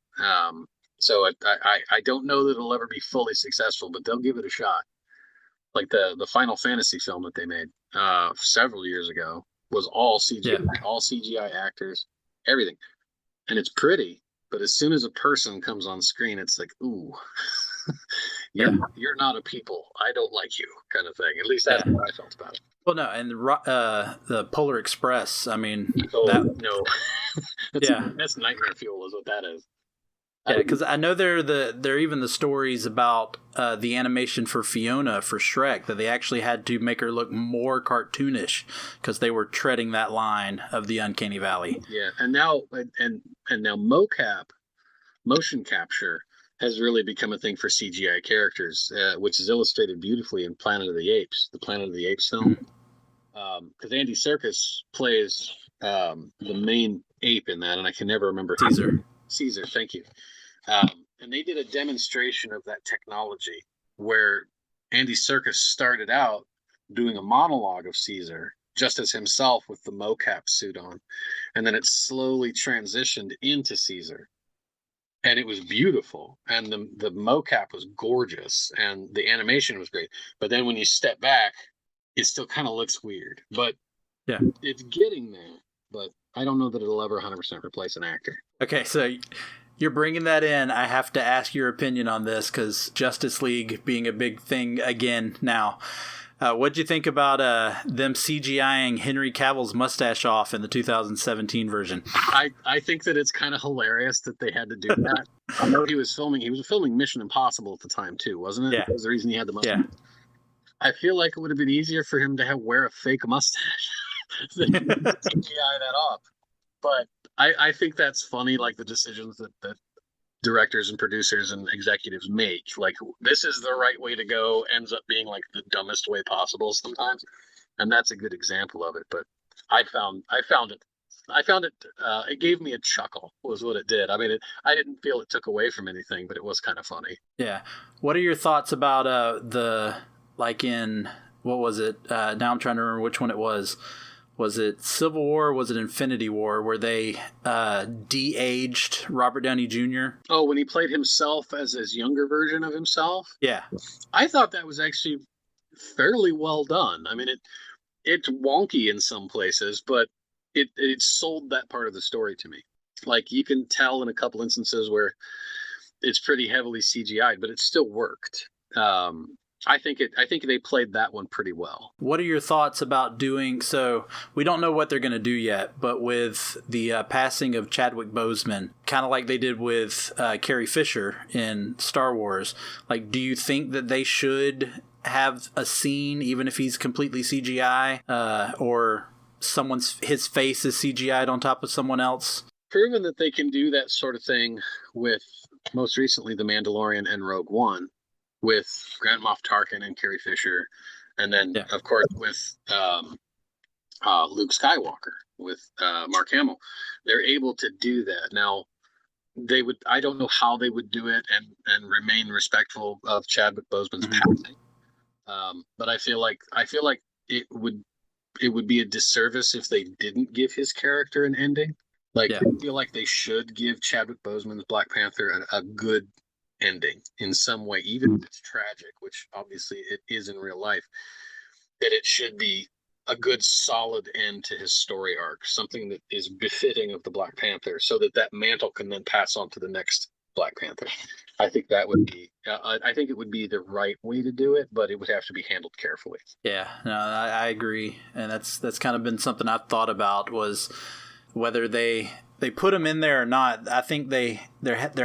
So I don't know that it'll ever be fully successful, but they'll give it a shot. Like the Final Fantasy film that they made several years ago was all CGI, all CGI actors, everything, and it's pretty. But as soon as a person comes on screen, it's like, ooh, you're not a people. I don't like you, kind of thing. At least that's what I felt about it. Well, no, and the Polar Express. I mean, no, that's nightmare fuel, is what that is. Yeah, because I know there are even the stories about the animation for Fiona for Shrek, that they actually had to make her look more cartoonish because they were treading that line of the uncanny valley. Yeah, and now mocap, motion capture, has really become a thing for CGI characters, which is illustrated beautifully in Planet of the Apes, the Planet of the Apes film. Because Andy Serkis plays the main ape in that, and I can never remember Caesar, thank you. And they did a demonstration of that technology where Andy Serkis started out doing a monologue of Caesar just as himself with the mocap suit on, and then it slowly transitioned into Caesar, and it was beautiful, and the mocap was gorgeous, and the animation was great. But then when you step back, it still kind of looks weird, but it's getting there. But I don't know that it'll ever 100% replace an actor. Okay, so you're bringing that in. I have to ask your opinion on this because Justice League being a big thing again now. What'd you think about them CGIing Henry Cavill's mustache off in the 2017 version? I think that it's kind of hilarious that they had to do that. I know he was filming Mission Impossible at the time too, wasn't it? Yeah. That was the reason he had the mustache. Yeah. I feel like it would have been easier for him to wear a fake mustache than CGI that off. But I think that's funny, like the decisions that directors and producers and executives make. Like, this is the right way to go ends up being like the dumbest way possible sometimes, and that's a good example of it. But I found it. It gave me a chuckle, was what it did. I mean, I didn't feel it took away from anything, but it was kind of funny. Yeah. What are your thoughts about in what was it? Now I'm trying to remember which one it was. Was it Civil War or was it Infinity War where they de-aged Robert Downey Jr.? Oh, when he played himself as his younger version of himself? Yeah. I thought that was actually fairly well done. I mean, it's wonky in some places, but it sold that part of the story to me. Like, you can tell in a couple instances where it's pretty heavily CGI'd, but it still worked. I think they played that one pretty well. What are your thoughts about doing so? We don't know what they're going to do yet, but with the passing of Chadwick Boseman, kind of like they did with Carrie Fisher in Star Wars, like, do you think that they should have a scene, even if he's completely CGI, or his face is CGI'd on top of someone else? Proven that they can do that sort of thing with, most recently, The Mandalorian and Rogue One, with Grand Moff Tarkin and Carrie Fisher, and then of course with Luke Skywalker with Mark Hamill. They're able to do that. Now, I don't know how they would do it and remain respectful of Chadwick Boseman's passing. But I feel like it would be a disservice if they didn't give his character an ending. I feel like they should give Chadwick Boseman's Black Panther a good ending in some way, even if it's tragic, which obviously it is in real life, that it should be a good solid end to his story arc, something that is befitting of the Black Panther, so that mantle can then pass on to the next Black Panther. I think that would be I think it would be the right way to do it, but it would have to be handled carefully. Yeah, no, I agree, and that's kind of been something I've thought about, was whether they put him in there or not. I think there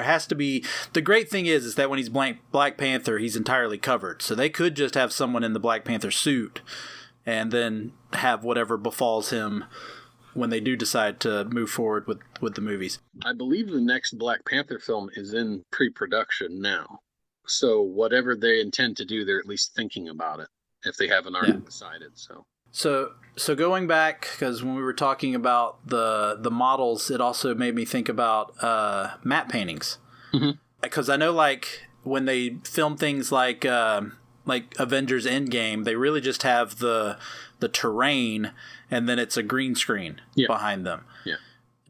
has to be. The great thing is that when he's Black Panther, he's entirely covered. So they could just have someone in the Black Panther suit, and then have whatever befalls him when they do decide to move forward with the movies. I believe the next Black Panther film is in pre-production now. So whatever they intend to do, they're at least thinking about it, if they haven't already decided. So going back, because when we were talking about the models, it also made me think about matte paintings. Because I know, like, when they film things like like Avengers Endgame, they really just have the terrain, and then it's a green screen behind them. Yeah.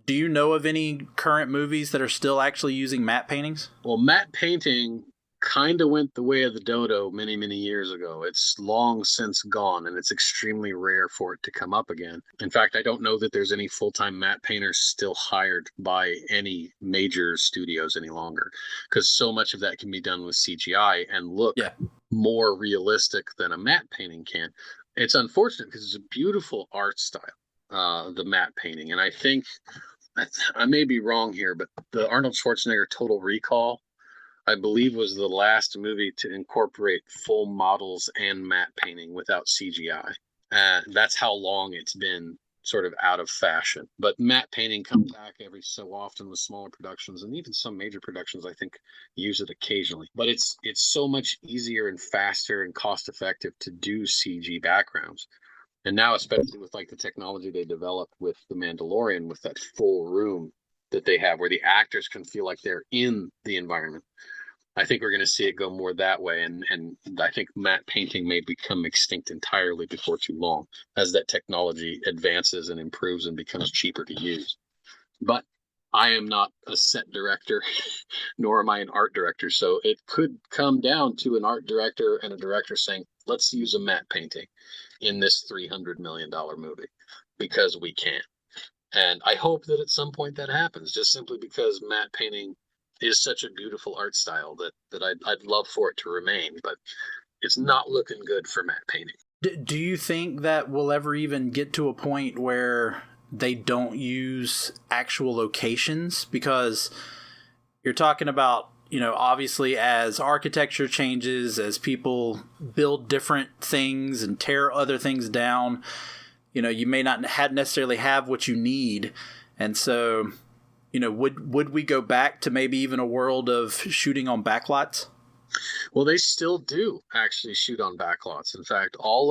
Do you know of any current movies that are still actually using matte paintings? Well, matte painting kind of went the way of the dodo many, many years ago. It's long since gone, and it's extremely rare for it to come up again. In fact, I don't know that there's any full-time matte painters still hired by any major studios any longer, because so much of that can be done with CGI and look more realistic than a matte painting can. It's unfortunate because it's a beautiful art style, the matte painting. And I think, I may be wrong here, but the Arnold Schwarzenegger Total Recall, I believe, was the last movie to incorporate full models and matte painting without CGI. That's how long it's been sort of out of fashion. But matte painting comes back every so often with smaller productions, and even some major productions, I think, use it occasionally. But it's so much easier and faster and cost effective to do CG backgrounds. And now, especially with like the technology they developed with The Mandalorian, with that full room that they have where the actors can feel like they're in the environment, I think we're going to see it go more that way. And I think matte painting may become extinct entirely before too long as that technology advances and improves and becomes cheaper to use. But I am not a set director, nor am I an art director. So it could come down to an art director and a director saying, let's use a matte painting in this $300 million movie because we can. And I hope that at some point that happens, just simply because matte painting is such a beautiful art style that I'd love for it to remain, but it's not looking good for matte painting. Do you think that we'll ever even get to a point where they don't use actual locations? Because you're talking about, obviously as architecture changes, as people build different things and tear other things down, you may not necessarily have what you need. And so, would we go back to maybe even a world of shooting on backlots? Well, they still do actually shoot on backlots. In fact, all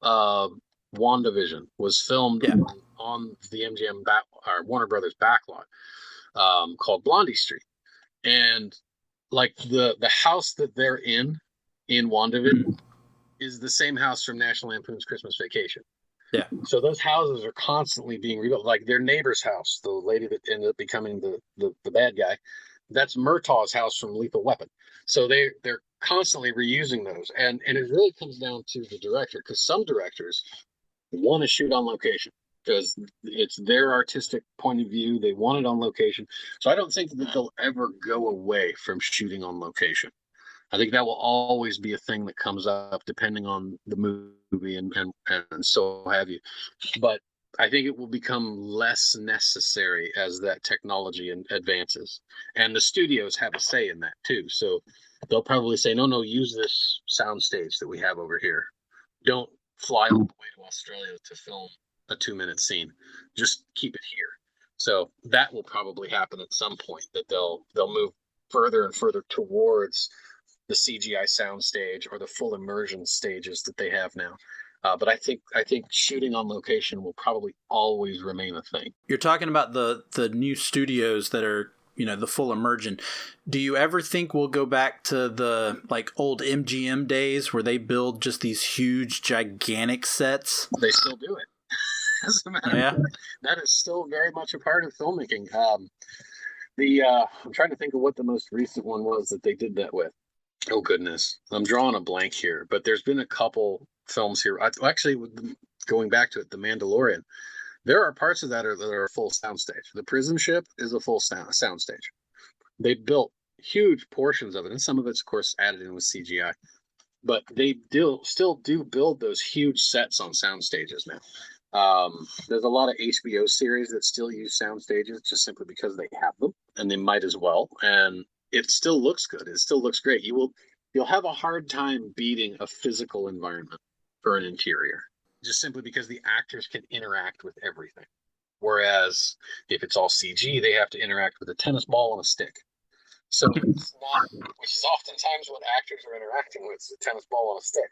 of WandaVision was filmed on the MGM or Warner Brothers backlot, called Blondie Street. And like the house that they're in WandaVision is the same house from National Lampoon's Christmas Vacation. Yeah. So those houses are constantly being rebuilt. Like their neighbor's house, the lady that ended up becoming the bad guy, that's Murtaugh's house from Lethal Weapon. So they're constantly reusing those. And it really comes down to the director, because some directors want to shoot on location because it's their artistic point of view. They want it on location. So I don't think that they'll ever go away from shooting on location. I think that will always be a thing that comes up depending on the movie and so have you. But I think it will become less necessary as that technology advances. And the studios have a say in that too. So they'll probably say, no, use this soundstage that we have over here. Don't fly all the way to Australia to film a 2-minute scene. Just keep it here. So that will probably happen at some point, that they'll move further and further towards the CGI soundstage or the full immersion stages that they have now. But I think shooting on location will probably always remain a thing. You're talking about the new studios that are, the full immersion. Do you ever think we'll go back to the old MGM days where they build just these huge, gigantic sets? They still do it. As a matter of fact, that is still very much a part of filmmaking. I'm trying to think of what the most recent one was that they did that with. Oh goodness, I'm drawing a blank here, but there's been a couple films here. Actually, going back to it, The Mandalorian, there are parts of that that are a full soundstage. The prison ship is a full soundstage. They built huge portions of it, and some of it's, of course, added in with CGI. But they still do build those huge sets on sound stages now. There's a lot of HBO series that still use sound stages just simply because they have them, and they might as well. And it still looks good. It still looks great. You'll have a hard time beating a physical environment for an interior, just simply because the actors can interact with everything. Whereas if it's all CG, they have to interact with a tennis ball and a stick. So it's not, which is oftentimes what actors are interacting with, is a tennis ball and a stick.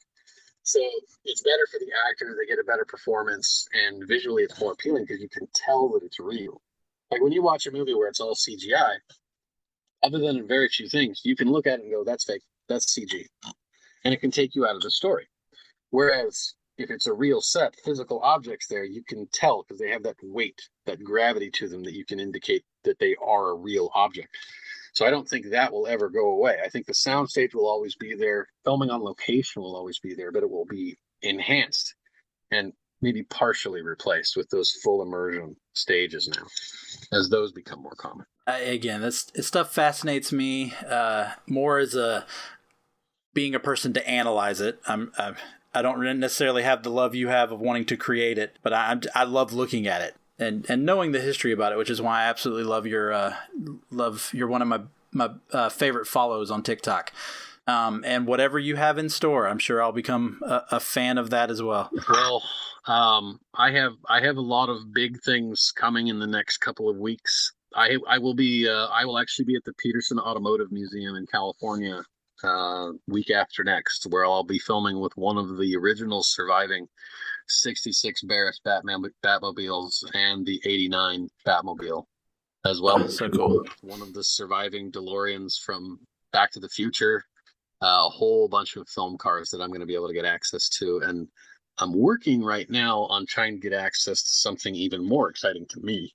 So it's better for the actors. They get a better performance, and visually it's more appealing because you can tell that it's real. Like when you watch a movie where it's all CGI, other than very few things, you can look at it and go, that's fake, that's CG. and it can take you out of the story. Whereas if it's a real set, physical objects there, you can tell because they have that weight, that gravity to them that you can indicate that they are a real object. So I don't think that will ever go away. I think the soundstage will always be there. Filming on location will always be there, but it will be enhanced and maybe partially replaced with those full immersion stages now, as those become more common. Again, this stuff fascinates me more as being a person to analyze it. I don't necessarily have the love you have of wanting to create it, but I love looking at it and knowing the history about it, which is why I absolutely love you're one of my favorite follows on TikTok. And whatever you have in store, I'm sure I'll become a fan of that as well. Well, I have a lot of big things coming in the next couple of weeks. I will actually be at the Peterson Automotive Museum in California week after next, where I'll be filming with one of the original surviving 66 Barris Batmobiles and the 89 Batmobile, as well as so cool. One of the surviving DeLoreans from Back to the Future, a whole bunch of film cars that I'm going to be able to get access to. And I'm working right now on trying to get access to something even more exciting to me,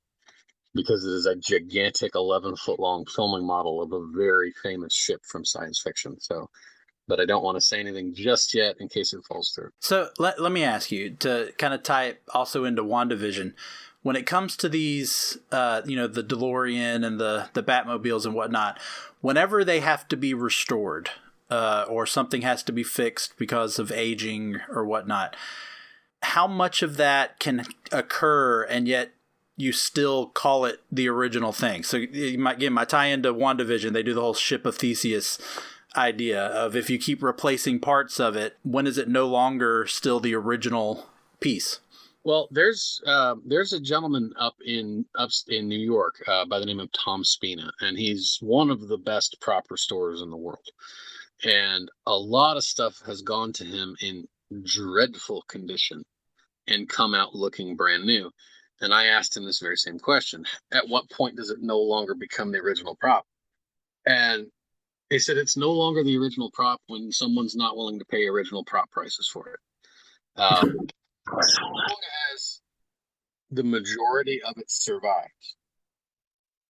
because it is a gigantic 11-foot long filming model of a very famous ship from science fiction. So, but I don't want to say anything just yet in case it falls through. So let me ask you to kind of tie it also into WandaVision. When it comes to these, the DeLorean and the Batmobiles and whatnot, whenever they have to be restored or something has to be fixed because of aging or whatnot, how much of that can occur and yet you still call it the original thing? So my tie into WandaVision, they do the whole ship of Theseus idea of if you keep replacing parts of it, when is it no longer still the original piece? Well, there's a gentleman up in New York by the name of Tom Spina, and he's one of the best prop restorers in the world. And a lot of stuff has gone to him in dreadful condition and come out looking brand new. And I asked him this very same question: at what point does it no longer become the original prop? And he said it's no longer the original prop when someone's not willing to pay original prop prices for it. As long as the majority of it survives,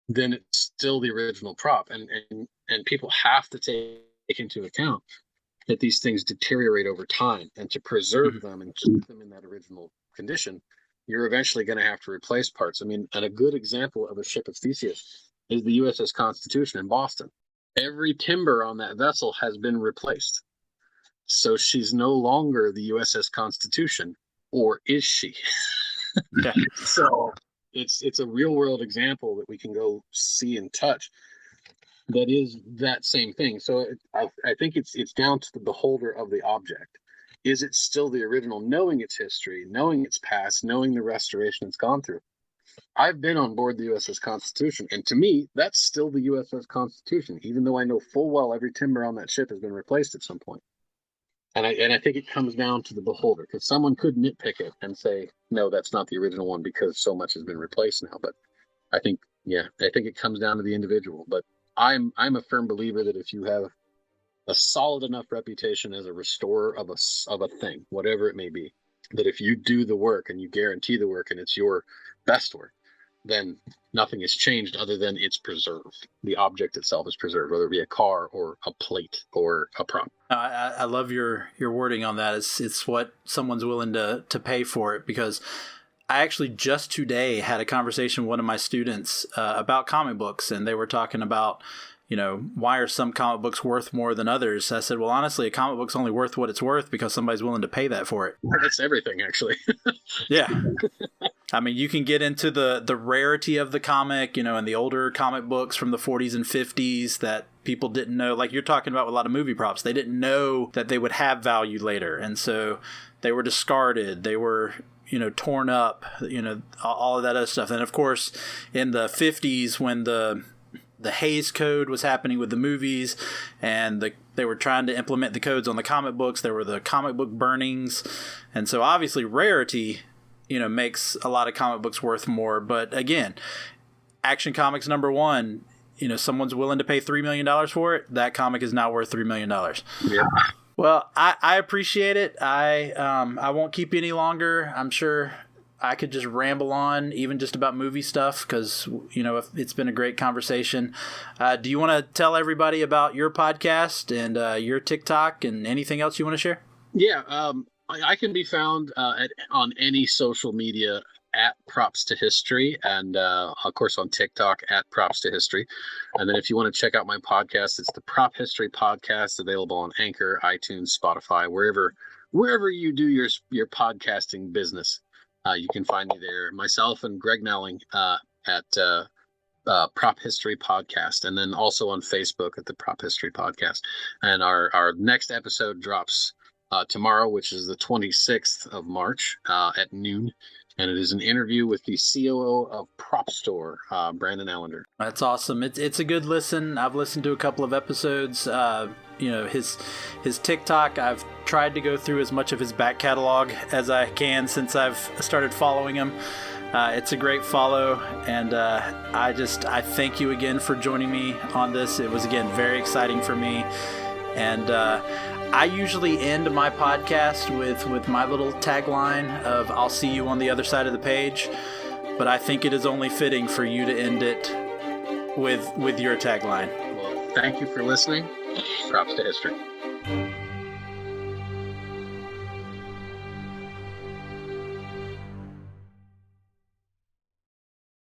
then it's still the original prop. And people have to take into account that these things deteriorate over time, and to preserve them and keep them in that original condition, you're eventually going to have to replace parts. I mean, and a good example of a ship of Theseus is the USS Constitution in Boston. Every timber on that vessel has been replaced. So she's no longer the USS Constitution, or is she? Yeah. So it's a real world example that we can go see and touch that is that same thing. So I think it's down to the beholder of the object. Is it still the original, knowing its history, knowing its past, knowing the restoration it's gone through? I've been on board the USS Constitution, and to me, that's still the USS Constitution, even though I know full well every timber on that ship has been replaced at some point. And I think it comes down to the beholder, because someone could nitpick it and say, no, that's not the original one because so much has been replaced now. But I think it comes down to the individual. But I'm a firm believer that if you have a solid enough reputation as a restorer of a thing, whatever it may be, that if you do the work and you guarantee the work and it's your best work, then nothing has changed other than it's preserved. The object itself is preserved, whether it be a car or a plate or a prop. I love your wording on that. It's what someone's willing to pay for it, because I actually just today had a conversation with one of my students about comic books, and they were talking about, why are some comic books worth more than others? I said, well, honestly, a comic book's only worth what it's worth because somebody's willing to pay that for it. That's everything, actually. Yeah. I mean, you can get into the rarity of the comic, and the older comic books from the 40s and 50s that people didn't know. Like you're talking about with a lot of movie props. They didn't know that they would have value later. And so they were discarded. They were, torn up, all of that other stuff. And of course, in the 50s, when the Hays Code was happening with the movies, and they were trying to implement the codes on the comic books, there were the comic book burnings. And so obviously rarity, makes a lot of comic books worth more. But again, Action Comics #1, someone's willing to pay $3 million for it. That comic is now worth $3 million. Yeah. Well, I appreciate it. I won't keep you any longer. I'm sure I could just ramble on, even just about movie stuff, because it's been a great conversation. Do you want to tell everybody about your podcast and your TikTok and anything else you want to share? Yeah, I can be found on any social media at Props to History, and of course on TikTok at Props to History. And then if you want to check out my podcast, it's the Prop History Podcast, available on Anchor, iTunes, Spotify, wherever you do your podcasting business. You can find me there. Myself and Greg Nelling at Prop History Podcast, and then also on Facebook at the Prop History Podcast. And our next episode drops tomorrow, which is the 26th of March at noon. And it is an interview with the COO of Prop Store, Brandon Allender. That's awesome. It's a good listen. I've listened to a couple of episodes. His TikTok, I've tried to go through as much of his back catalog as I can since I've started following him. It's a great follow, and I thank you again for joining me on this. It was, again, very exciting for me. And I usually end my podcast with my little tagline of "I'll see you on the other side of the page," but I think it is only fitting for you to end it with your tagline. Well, thank you for listening. Props to History.